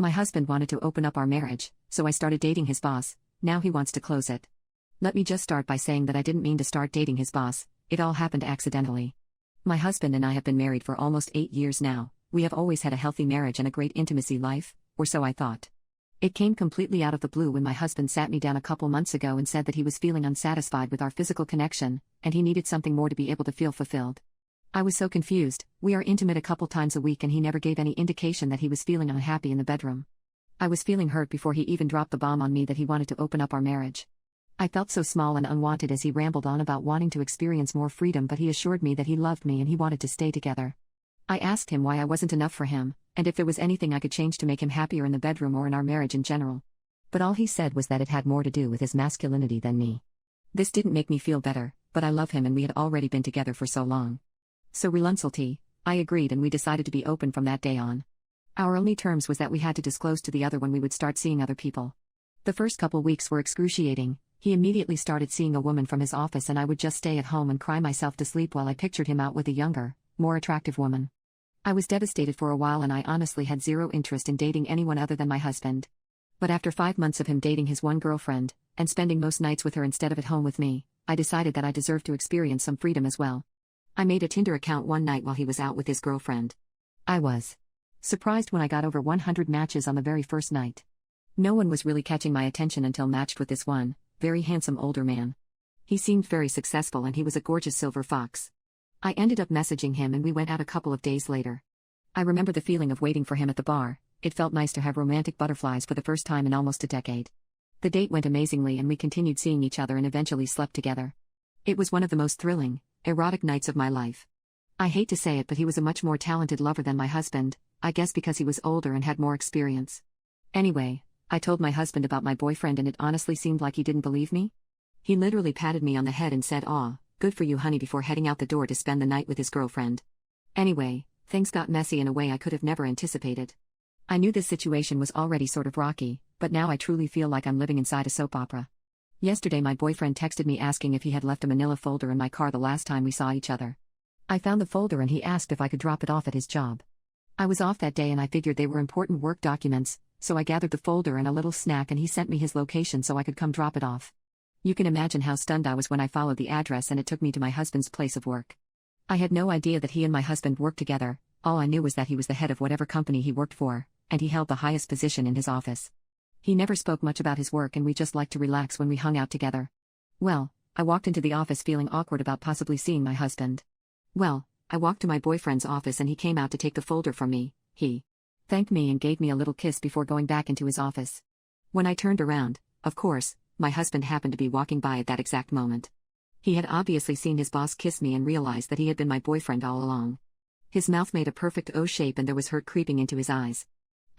My husband wanted to open up our marriage, so I started dating his boss. Now he wants to close it. Let me just start by saying that I didn't mean to start dating his boss, it all happened accidentally. My husband and I have been married for almost 8 years now. We have always had a healthy marriage and a great intimacy life, or so I thought. It came completely out of the blue when my husband sat me down a couple months ago and said that he was feeling unsatisfied with our physical connection, and he needed something more to be able to feel fulfilled. I was so confused. We are intimate a couple times a week and he never gave any indication that he was feeling unhappy in the bedroom. I was feeling hurt before he even dropped the bomb on me that he wanted to open up our marriage. I felt so small and unwanted as he rambled on about wanting to experience more freedom, but he assured me that he loved me and he wanted to stay together. I asked him why I wasn't enough for him, and if there was anything I could change to make him happier in the bedroom or in our marriage in general. But all he said was that it had more to do with his masculinity than me. This didn't make me feel better, but I love him and we had already been together for so long. So reluctantly, I agreed and we decided to be open from that day on. Our only terms was that we had to disclose to the other when we would start seeing other people. The first couple weeks were excruciating. He immediately started seeing a woman from his office and I would just stay at home and cry myself to sleep while I pictured him out with a younger, more attractive woman. I was devastated for a while and I honestly had zero interest in dating anyone other than my husband. But after 5 months of him dating his one girlfriend, and spending most nights with her instead of at home with me, I decided that I deserved to experience some freedom as well. I made a Tinder account one night while he was out with his girlfriend. I was surprised when I got over 100 matches on the very first night. No one was really catching my attention until matched with this one, very handsome older man. He seemed very successful and he was a gorgeous silver fox. I ended up messaging him and we went out a couple of days later. I remember the feeling of waiting for him at the bar. It felt nice to have romantic butterflies for the first time in almost a decade. The date went amazingly and we continued seeing each other and eventually slept together. It was one of the most thrilling, erotic nights of my life. I hate to say it, but he was a much more talented lover than my husband, I guess because he was older and had more experience. Anyway, I told my husband about my boyfriend and it honestly seemed like he didn't believe me. He literally patted me on the head and said, "Aw, good for you honey," before heading out the door to spend the night with his girlfriend. Anyway, things got messy in a way I could have never anticipated. I knew this situation was already sort of rocky, but now I truly feel like I'm living inside a soap opera. Yesterday my boyfriend texted me asking if he had left a manila folder in my car the last time we saw each other. I found the folder and he asked if I could drop it off at his job. I was off that day and I figured they were important work documents, so I gathered the folder and a little snack and he sent me his location so I could come drop it off. You can imagine how stunned I was when I followed the address and it took me to my husband's place of work. I had no idea that he and my husband worked together. All I knew was that he was the head of whatever company he worked for, and he held the highest position in his office. He never spoke much about his work and we just liked to relax when we hung out together. Well, I walked into the office feeling awkward about possibly seeing my husband. Well, I walked to my boyfriend's office and he came out to take the folder from me. He thanked me and gave me a little kiss before going back into his office. When I turned around, of course, my husband happened to be walking by at that exact moment. He had obviously seen his boss kiss me and realized that he had been my boyfriend all along. His mouth made a perfect O shape and there was hurt creeping into his eyes.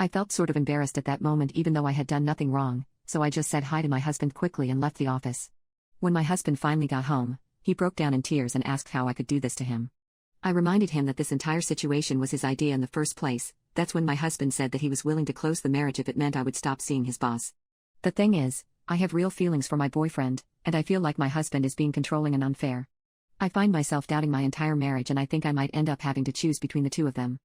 I felt sort of embarrassed at that moment even though I had done nothing wrong, so I just said hi to my husband quickly and left the office. When my husband finally got home, he broke down in tears and asked how I could do this to him. I reminded him that this entire situation was his idea in the first place. That's when my husband said that he was willing to close the marriage if it meant I would stop seeing his boss. The thing is, I have real feelings for my boyfriend, and I feel like my husband is being controlling and unfair. I find myself doubting my entire marriage and I think I might end up having to choose between the two of them.